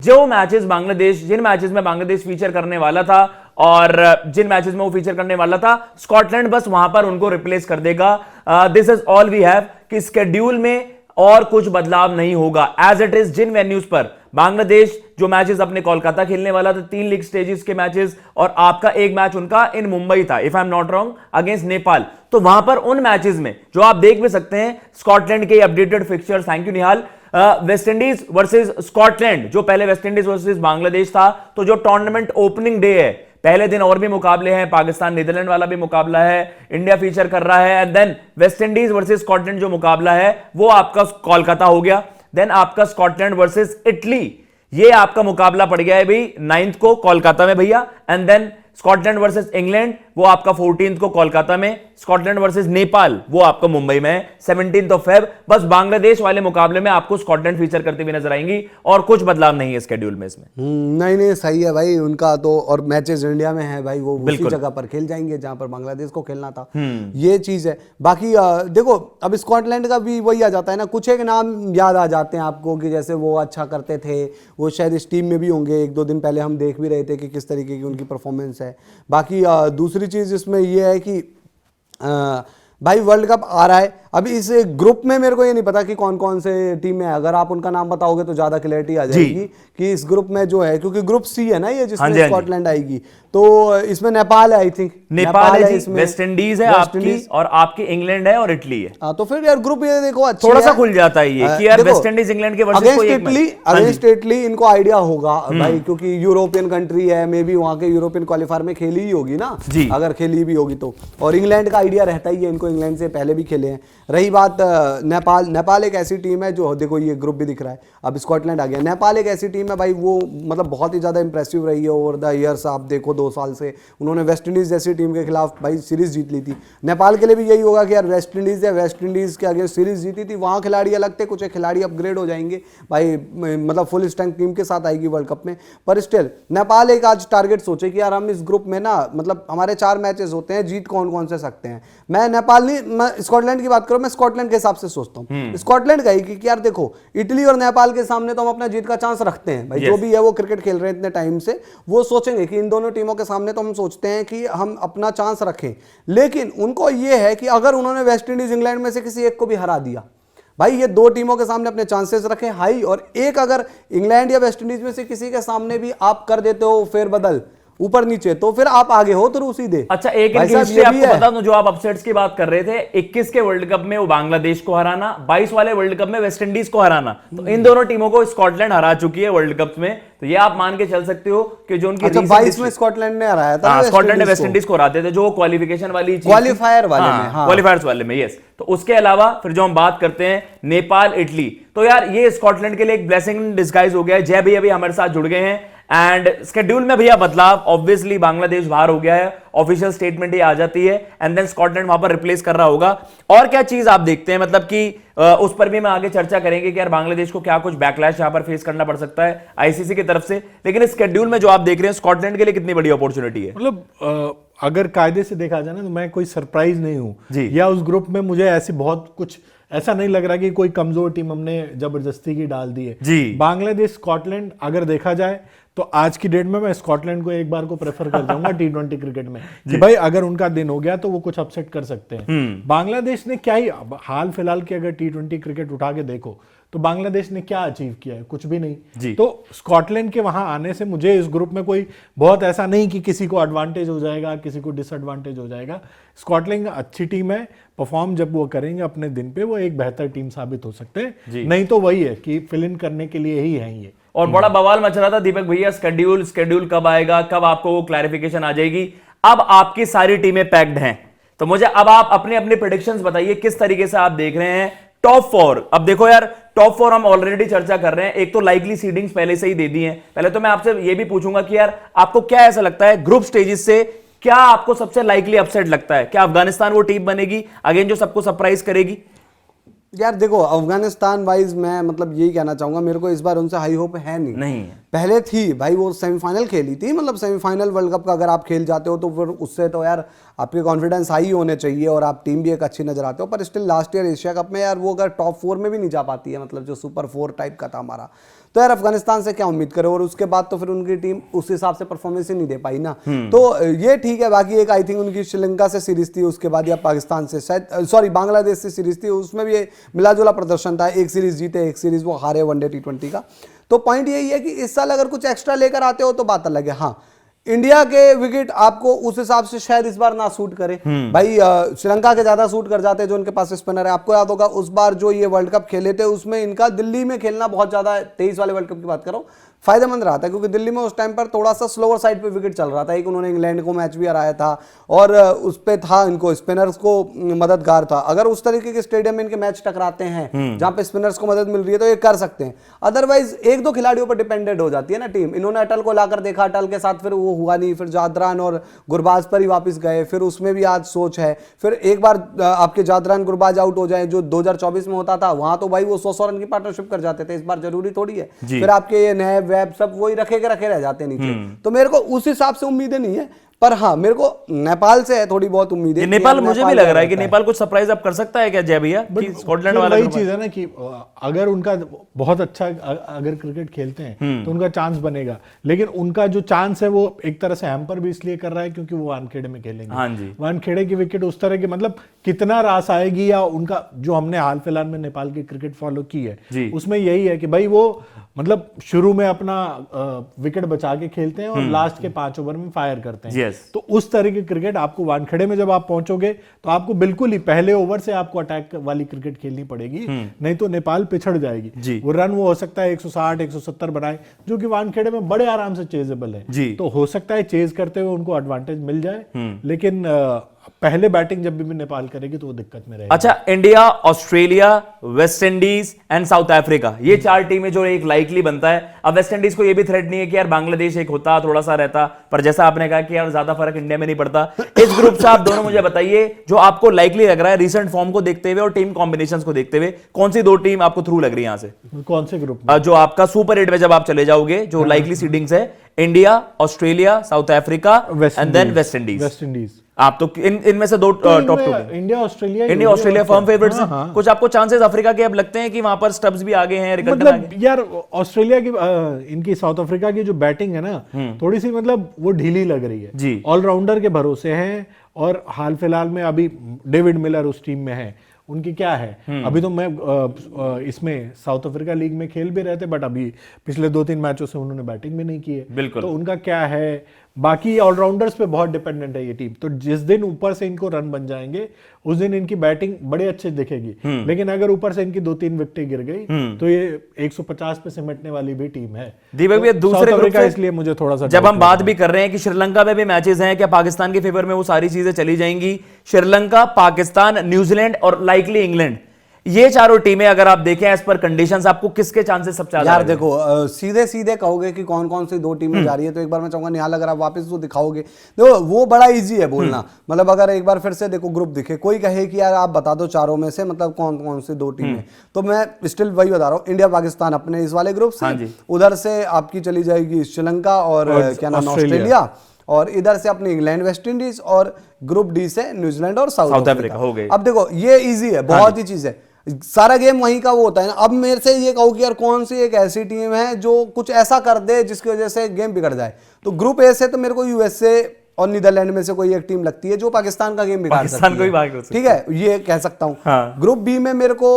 जो मैचेस बांग्लादेश, जिन मैचेस में बांग्लादेश फीचर करने वाला था और जिन मैचेस में वो फीचर करने वाला था, स्कॉटलैंड बस वहां पर उनको रिप्लेस कर देगा। This is all we have कि स्केड्यूल में और कुछ बदलाव नहीं होगा, एज इट इज। जिन वेन्यूज पर बांग्लादेश जो मैचेस अपने कोलकाता खेलने वाला था, 3 लीग स्टेजेस के मैचेस, और आपका एक मैच उनका इन मुंबई था, if I am not wrong, against Nepal, तो वहां पर उन मैचेस में जो आप देख भी सकते हैं स्कॉटलैंड के updated fixtures, thank you Nihal, waste Indies versus Scotland, जो पहले वेस्ट इंडीज वर्सेस बांग्लादेश था, तो जो टूर्नामेंट ओपनिंग डे है, पहले दिन और भी मुकाबले हैं, पाकिस्तान नीदरलैंड वाला भी मुकाबला है, इंडिया फीचर कर रहा है, and then West Indies versus Scotland जो मुकाबला है वो आपका कोलकाता हो गया, देन आपका स्कॉटलैंड वर्सेस इटली, ये आपका मुकाबला पड़ गया है भाई 9th को कोलकाता में भैया, and then Scotland versus England वो आपका 14th को कोलकाता में, स्कॉटलैंड वर्सेस नेपाल वो आपका मुंबई में 17th ऑफ फेब। बस बांग्लादेश वाले मुकाबले में आपको स्कॉटलैंड फीचर करते हुए नजर आएंगी और कुछ बदलाव नहीं है स्केड्यूल में इसमें। नहीं नहीं सही है भाई उनका तो, और मैचेस इंडिया में है भाई, वो उसी जगह पर खेल जाएंगे जहां पर बांग्लादेश को खेलना था, ये चीज है। बाकी देखो अब स्कॉटलैंड का भी वही आ जाता है ना, कुछ एक नाम याद आ जाते हैं आपको कि जैसे वो अच्छा करते थे, वो शायद इस टीम में भी होंगे, 1-2 दिन पहले हम देख भी रहे थे कि किस तरीके की उनकी परफॉर्मेंस है। बाकी दूसरी चीज इसमें यह है कि भाई वर्ल्ड कप आ रहा है, अभी इस ग्रुप में मेरे को ये नहीं पता कि कौन कौन से टीम है, अगर आप उनका नाम बताओगे तो ज्यादा क्लैरिटी आ जाएगी कि इस ग्रुप में जो है, क्योंकि ग्रुप सी है ना ये, जिसमें स्कॉटलैंड आएगी, तो इसमें नेपाल है, आई थिंक नेपाल है, इसमें वेस्ट इंडीज है आपकी, और आपकी इंग्लैंड है और इटली है। तो फिर यार ग्रुप ये देखो अच्छा थोड़ा सा खुल जाता है ये कि यार वेस्ट इंडीज इंग्लैंड के वर्सेस कोई एक मैच, अगेंस्ट इटली इनको आइडिया होगा भाई, क्योंकि यूरोपियन कंट्री है, मे बी वहां के यूरोपियन क्वालिफायर में खेली ही होगी ना, अगर खेली भी होगी तो, और इंग्लैंड का आइडिया रहता ही है इनको, इंग्लैंड से पहले भी खेले हैं। रही बात नेपाल एक ऐसी टीम है जो, देखो ये ग्रुप भी दिख रहा है, अब स्कॉटलैंड आ गया, नेपाल एक ऐसी टीम है भाई, वो मतलब बहुत ही ज्यादा इंप्रेसिव रही है ओवर द ईयर्स, आप देखो 2 साल से उन्होंने वेस्ट इंडीज जैसी टीम के खिलाफ भाई सीरीज जीत ली थी। नेपाल के लिए भी यही होगा कि यार वेस्ट इंडीज के अगेंस्ट सीरीज जीती थी, वहां खिलाड़ी अलग थे, कुछ खिलाड़ी अपग्रेड हो जाएंगे भाई, मतलब फुल स्ट्रेंथ टीम के साथ आएगी वर्ल्ड कप में, पर स्टिल नेपाल एक आज टारगेट सोचे कि यार हम इस ग्रुप में ना, मतलब हमारे 4 मैचेस होते हैं, जीत कौन कौन से सकते हैं, मैं नेपाल नहीं, मैं स्कॉटलैंड की बात करूं, मैं स्कॉटलैंड के हिसाब से सोचता हूं, स्कॉटलैंड का ही कि यार देखो इटली और नेपाल के सामने तो हम अपना जीत का चांस रखते हैं भाई, जो भी है वो क्रिकेट खेल रहे हैं इतने टाइम से, वो सोचेंगे कि इन दोनों टीमों के सामने तो हम सोचते हैं कि हम अपना चांस रखें, लेकिन उनको ये है कि अगर उन्होंने वेस्ट इंडीज इंग्लैंड में से किसी एक को भी हरा दिया भाई, ये 2 टीमों के सामने अपने चांसेस रखें हाई, और एक अगर इंग्लैंड या वेस्ट इंडीज में से किसी के सामने भी आप कर देते हो फेरबदल ऊपर नीचे, तो फिर आप आगे हो तो सीधे। अच्छा एक हिस्ट्री आपको बता दूं, जो आप अपसेट्स की बात कर रहे थे, 21 के वर्ल्ड कप में वो बांग्लादेश को हराना, 22 वाले वर्ल्ड कप में वेस्ट इंडीज को हराना, तो इन दोनों टीमों को स्कॉटलैंड हरा चुकी है वर्ल्ड कप में, तो ये आप मान के चल सकते हो कि जो उनकी 22 में स्कॉटलैंड ने हराया था, स्कॉटलैंड ने वेस्ट इंडीज को हराते थे, जो क्वालिफिकेशन वाली क्वालिफायर वाले में, क्वालिफायर्स वाले में, यस। तो उसके अलावा फिर जो हम बात करते हैं नेपाल इटली, तो यार ये स्कॉटलैंड के लिए एक ब्लेसिंग इन डिस्गाइज हो गया है। जय भैया भी हमारे साथ जुड़ गए हैं, एंड स्केड्यूल में भैया बदलाव, ऑब्वियसली बांग्लादेश बाहर हो गया है, ऑफिशियल स्टेटमेंट ही आ जाती है, एंड देन स्कॉटलैंड वहां पर रिप्लेस कर रहा होगा। और क्या चीज आप देखते हैं, मतलब कि उस पर भी मैं आगे चर्चा करेंगे कि यार बांग्लादेश को क्या कुछ बैकलैश यहां पर फेस करना पड़ सकता है आईसीसी की तरफ से, लेकिन इस शेड्यूल में जो आप देख रहे हैं स्कॉटलैंड के लिए कितनी बड़ी अपॉर्चुनिटी है। मतलब अगर कायदे से देखा जाए ना, तो मैं कोई सरप्राइज नहीं हूं, या उस ग्रुप में मुझे ऐसी बहुत कुछ ऐसा नहीं लग रहा कि कोई कमजोर टीम हमने जबरदस्ती की डाल दी है। बांग्लादेश स्कॉटलैंड अगर देखा जाए तो आज की डेट में मैं स्कॉटलैंड को एक बार को प्रेफर कर जाऊंगा T20 क्रिकेट में, कि भाई अगर उनका दिन हो गया तो वो कुछ अपसेट कर सकते हैं। बांग्लादेश ने क्या ही हाल फिलहाल की अगर T20 क्रिकेट उठा के देखो तो बांग्लादेश ने क्या अचीव किया है, कुछ भी नहीं। तो स्कॉटलैंड के वहां आने से मुझे इस ग्रुप में कोई बहुत ऐसा नहीं कि किसी को एडवांटेज हो जाएगा, किसी को डिसएडवांटेज हो जाएगा। स्कॉटलैंड अच्छी टीम है, परफॉर्म जब वो करेंगे अपने दिन पे, वो एक बेहतर टीम साबित हो सकते हैं, नहीं तो वही है कि फिल इन करने के लिए ही है ये। और बड़ा बवाल मच रहा था दीपक भैया, स्केड्यूल कब आएगा, कब आपको वो क्लैरिफिकेशन आ जाएगी। अब आपकी सारी टीमें पैक्ड हैं, तो मुझे अब आप अपने अपने प्रेडिक्शंस बताइए, किस तरीके से आप देख रहे हैं टॉप 4। अब देखो यार टॉप 4 हम ऑलरेडी चर्चा कर रहे हैं, एक तो लाइकली सीडिंग्स पहले से ही दे दी हैं। पहले तो मैं आपसे ये भी पूछूंगा कि यार आपको क्या ऐसा लगता है ग्रुप स्टेजेस से, क्या आपको सबसे लाइकली अपसेट लगता है? क्या अफगानिस्तान वो टीम बनेगी अगेन जो सबको सरप्राइज करेगी? यार देखो अफगानिस्तान वाइज मैं मतलब यही कहना चाहूंगा, मेरे को इस बार उनसे हाई होप है नहीं है। पहले थी भाई, वो सेमीफाइनल खेली थी, मतलब सेमीफाइनल वर्ल्ड कप का अगर आप खेल जाते हो तो फिर उससे तो यार आपके कॉन्फिडेंस हाई होने चाहिए और आप टीम भी एक अच्छी नजर आते हो। पर still last year Asia cup में यार वो अगर टॉप 4 में भी नहीं जा पाती है, मतलब जो सुपर 4 टाइप का था हमारा, तो यार अफगानिस्तान से क्या उम्मीद करे, और उसके बाद तो फिर उनकी टीम उस हिसाब से परफॉर्मेंस ही नहीं दे पाई ना। तो ये ठीक है। बाकी एक आई थिंक उनकी श्रीलंका से सीरीज थी, उसके बाद या पाकिस्तान से शायद, सॉरी बांग्लादेश से सीरीज थी, उसमें भी मिला जुला प्रदर्शन था, एक सीरीज जीते एक सीरीज वो हारे वनडे T20 का। तो पॉइंट यही है कि इस साल अगर कुछ एक्स्ट्रा लेकर आते हो तो बात अलग है। हाँ, इंडिया के विकेट आपको उस हिसाब से शायद इस बार ना सूट करे भाई, श्रीलंका के ज्यादा सूट कर जाते हैं जो उनके पास स्पिनर है। आपको याद होगा उस बार जो ये वर्ल्ड कप खेले थे उसमें इनका दिल्ली में खेलना बहुत ज्यादा, 23 वाले वर्ल्ड कप की बात कर रहा हूं, फायदेमंद रहा था, क्योंकि दिल्ली में उस टाइम पर थोड़ा सा स्लोअर साइड पे विकेट चल रहा था। एक उन्होंने इंग्लैंड को मैच भी हराया था और उस पे था इनको स्पिनर्स को मददगार था। अगर उस तरीके के स्टेडियम में इनके मैच टकराते हैं जहां पे स्पिनर्स को मदद मिल रही है तो ये कर सकते हैं। अदरवाइज एक दो खिलाड़ियों पर डिपेंडेंट हो जाती है ना टीम। इन्होंने अटल को लाकर देखा, अटल के साथ फिर वो हुआ नहीं, फिर जादरान और गुरबाज पर ही वापस गए, फिर उसमें भी आज सोच है। फिर एक बार आपके जादरान गुरबाज आउट हो जाए जो 2024 में होता था, वहां तो भाई वो 100 रन की पार्टनरशिप कर जाते थे। इस बार जरूरी थोड़ी है। फिर आपके ये नए वेब सब वही रखे रह जाते हैं नीचे। तो मेरे को उस हिसाब से उम्मीदें नहीं है, पर हाँ मेरे को नेपाल से है थोड़ी बहुत उम्मीदें। नेपाल मुझे भी लग रहा है कि नेपाल कुछ सरप्राइज अब कर सकता है क्या जय भैया, कि स्कॉटलैंड वाला वही चीज है ना कि अगर उनका बहुत अच्छा अगर क्रिकेट खेलते हैं तो उनका चांस बनेगा, लेकिन उनका जो चांस है वो एक तरह से हैम्पर भी इसलिए कर रहा है क्योंकि वो वानखेड़े में खेलेंगे। हाँ जी, वानखेड़े की विकेट उस तरह की, मतलब कितना रास आएगी, या उनका जो हमने हाल फिलहाल में नेपाल की क्रिकेट फॉलो की है उसमें यही है कि भाई वो मतलब शुरू में अपना विकेट बचा के खेलते हैं और लास्ट के 5 ओवर में फायर करते हैं। तो उस तरह की क्रिकेट आपको वानखेड़े में जब आप पहुंचोगे तो आपको बिल्कुल ही पहले ओवर से आपको अटैक वाली क्रिकेट खेलनी पड़ेगी, नहीं तो नेपाल पिछड़ जाएगी। वो रन वो हो सकता है 160 170 बनाए, जो कि वानखेड़े में बड़े आराम से चेजेबल है। तो हो सकता है चेज करते हुए उनको एडवांटेज मिल जाए, लेकिन पहले बैटिंग जब भी नेपाल करेगी तो वो दिक्कत में रहेगी। अच्छा, India, Australia, West Indies and south Africa, ये 4 टीमें जो एक लाइकली बनता है। अब वेस्ट इंडीज को ये भी थ्रेट नहीं है कि यार बांग्लादेश एक होता थोड़ा सा रहता, पर जैसा आपने कहा कि यार ज्यादा फर्क इंडिया में नहीं पड़ता। इस ग्रुप से आप दोनों मुझे बताइए जो आपको लाइकली लग रहा है रिसेंट फॉर्म को देखते हुए और टीम कॉम्बिनेशंस को देखते हुए, कौन सी 2 टीम आपको थ्रू लग रही है यहां से? कौन से ग्रुप जो आपका सुपर 8 में जब आप चले जाओगे, जो लाइकली सीडिंग्स है, India, Australia, South Africa and then West Indies. आप तो इनमें से 2 top 2, India Australia firm favourites हैं। कुछ आपको चांसेस अफ्रीका के अब लगते हैं कि वहां पर स्टब्स भी आगे हैं, मतलब यार ऑस्ट्रेलिया की इनकी साउथ अफ्रीका की जो बैटिंग है ना थोड़ी सी मतलब वो ढीली लग रही है, ऑलराउंडर के भरोसे हैं। और हाल फिलहाल में अभी डेविड मिलर उस टीम में है, उनकी क्या है अभी तो मैं इसमें साउथ अफ्रीका लीग में खेल भी रहे थे, बट अभी पिछले 2-3 मैचों से उन्होंने बैटिंग भी नहीं की है। तो उनका क्या है, बाकी ऑलराउंडर्स पे बहुत डिपेंडेंट है ये टीम। तो जिस दिन ऊपर से इनको रन बन जाएंगे उस दिन इनकी बैटिंग बड़े अच्छे दिखेगी, लेकिन अगर ऊपर से इनकी 2-3 विकेटें गिर गई तो ये 150 पे सिमटने वाली भी टीम है। दीपक भैया, दूसरे ग्रुप का इसलिए मुझे थोड़ा सा जब हम बात भी कर रहे हैं कि श्रीलंका में भी मैचेस हैं, क्या पाकिस्तान के फेवर में वो सारी चीजें चली जाएंगी? श्रीलंका, पाकिस्तान, न्यूजीलैंड और लाइकली इंग्लैंड, ये 4 टीमें अगर आप देखें एज पर कंडीशंस, आपको किसके चांसेस सबसे ज्यादा? यार देखो सीधे सीधे कहोगे कि कौन कौन सी 2 टीमें जा रही है, तो एक बार मैं चाहूंगा निहाल अगर आप वापस वो दिखाओगे, देखो वो बड़ा इजी है बोलना। मतलब अगर एक बार फिर से देखो ग्रुप दिखे, कोई कहे कि यार आप बता दो चारों में से मतलब कौन कौन सी 2 टीमें, तो मैं स्टिल वही बता रहा हूँ, इंडिया पाकिस्तान अपने इस वाले ग्रुप से, उधर से आपकी चली जाएगी श्रीलंका और क्या नाम ऑस्ट्रेलिया, और इधर से अपनी इंग्लैंड वेस्ट इंडीज, और ग्रुप डी से न्यूजीलैंड और साउथ अफ्रीका हो गए। अब देखो ये इजी है, बहुत ही चीज है, सारा गेम वहीं का वो होता है ना। अब मेरे से ये कहो कि यार कौन सी एक ऐसी टीम है जो कुछ ऐसा कर दे जिसकी वजह से गेम बिगड़ जाए, तो ग्रुप ए से तो मेरे को यूएसए और नीदरलैंड में से कोई एक टीम लगती है जो पाकिस्तान का गेम बिगाड़ सकती है, ठीक है, ये कह सकता हूं। ग्रुप बी में मेरे को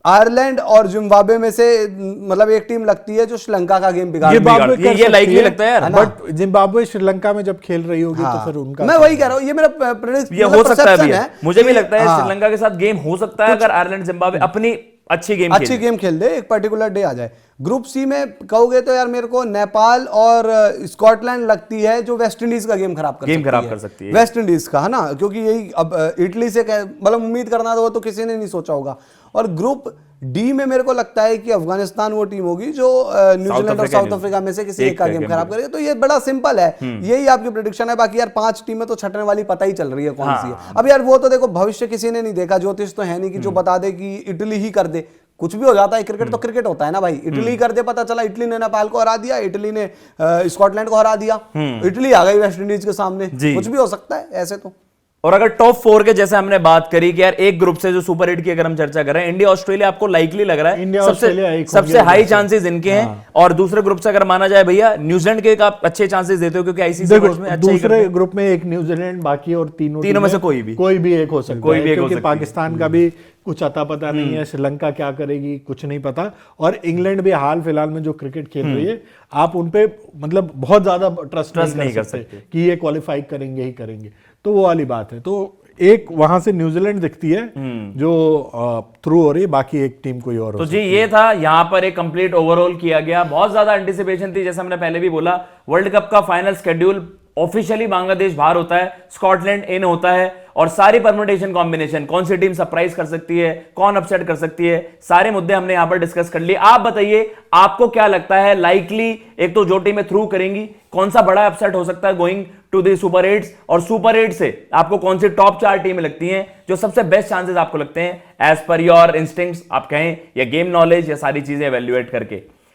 आयरलैंड और जिम्बाब्वे में से मतलब एक टीम लगती है जो श्रीलंका का गेम बिगाड़ ये लाइकली लगता है यार, बट जिम्बाब्वे श्रीलंका में जब खेल रही होगी तो फिर उनका, मैं वही कह रहा हूं, ये मेरा ये हो सकता है, मुझे भी लगता है श्रीलंका के साथ गेम हो सकता है अगर आयरलैंड जिम्बाब्वे अपनी अच्छी गेम खेल दे, एक पर्टिकुलर डे आ जाए। ग्रुप सी में कहोगे तो यार मेरे को नेपाल और स्कॉटलैंड लगती है जो वेस्ट इंडीज का गेम खराब कर सकती है, वेस्ट इंडीज का, है ना, क्योंकि यही अब इटली से मतलब उम्मीद करना तो वो तो किसी ने नहीं सोचा होगा। और ग्रुप डी में मेरे को लगता है कि अफगानिस्तान वो टीम होगी जो न्यूजीलैंड और साउथ अफ्रीका में से किसी एक का गेम खराब करेगी। तो ये बड़ा सिंपल है, यही आपकी प्रेडिक्शन है। बाकी यार 5 टीमें तो छटने वाली पता ही चल रही है कौन सी है। अब यार वो तो देखो भविष्य किसी ने नहीं देखा, ज्योतिष तो है नहीं कि जो बता दे कि इटली ही कर दे, कुछ भी हो जाता है, क्रिकेट तो क्रिकेट होता है ना भाई। इटली कर दे, पता चला इटली ने नेपाल को हरा दिया, इटली ने स्कॉटलैंड को हरा दिया, इटली आ गई वेस्ट इंडीज के सामने, कुछ भी हो सकता है ऐसे तो। और अगर टॉप 4 के जैसे हमने बात करी कि यार एक ग्रुप से जो सुपर 8 की अगर हम चर्चा कर रहे हैं, इंडिया ऑस्ट्रेलिया आपको लाइकली लग रहा है इंडिया ऑस्ट्रेलिया सबसे हाई चांसेस इनके हैं। और दूसरे ग्रुप से अगर माना जाए भैया, न्यूजीलैंड के आप अच्छे चांसेस देते हो क्योंकि आईसीसी में दूसरे ग्रुप में एक न्यूजीलैंड, बाकी और तीनों में से कोई भी एक हो सकता है, क्योंकि पाकिस्तान का भी कुछ अता पता नहीं है, श्रीलंका क्या करेगी कुछ नहीं पता, और इंग्लैंड भी हाल फिलहाल में जो क्रिकेट खेल रही है, आप उनपे मतलब बहुत ज्यादा ट्रस्ट नहीं कर सकते कि ये क्वालिफाई करेंगे ही करेंगे, तो वो वाली बात है। तो एक वहां से न्यूजीलैंड दिखती है जो थ्रू हो रही है, बाकी एक टीम कोई और। तो जी ये था, यहां पर एक कंप्लीट ओवरऑल किया गया। बहुत ज्यादा एंटिसिपेशन थी, जैसे हमने पहले भी बोला, वर्ल्ड कप का फाइनल शेड्यूल ऑफिशियली बांग्लादेश बाहर होता है, स्कॉटलैंड इन होता है, और सारी परम्यूटेशन कॉम्बिनेशन, कौन सी टीम सरप्राइज कर सकती है, कौन अपसेट कर सकती है, सारे मुद्दे हमने यहां पर डिस्कस कर लिए। आप बताइए आपको क्या लगता है, लाइकली एक तो जो टीमें थ्रू करेंगी, कौन सा बड़ा अपसेट हो सकता है गोइंग टू द सुपर 8, और सुपर 8 से आपको कौन सी टॉप 4 टीमें लगती हैं जो सबसे बेस्ट चांसेस आपको लगते हैं एज पर योर इंस्टिंक्ट्स आप कहें, या गेम नॉलेज, या सारी चीजें एवेल्युएट करके।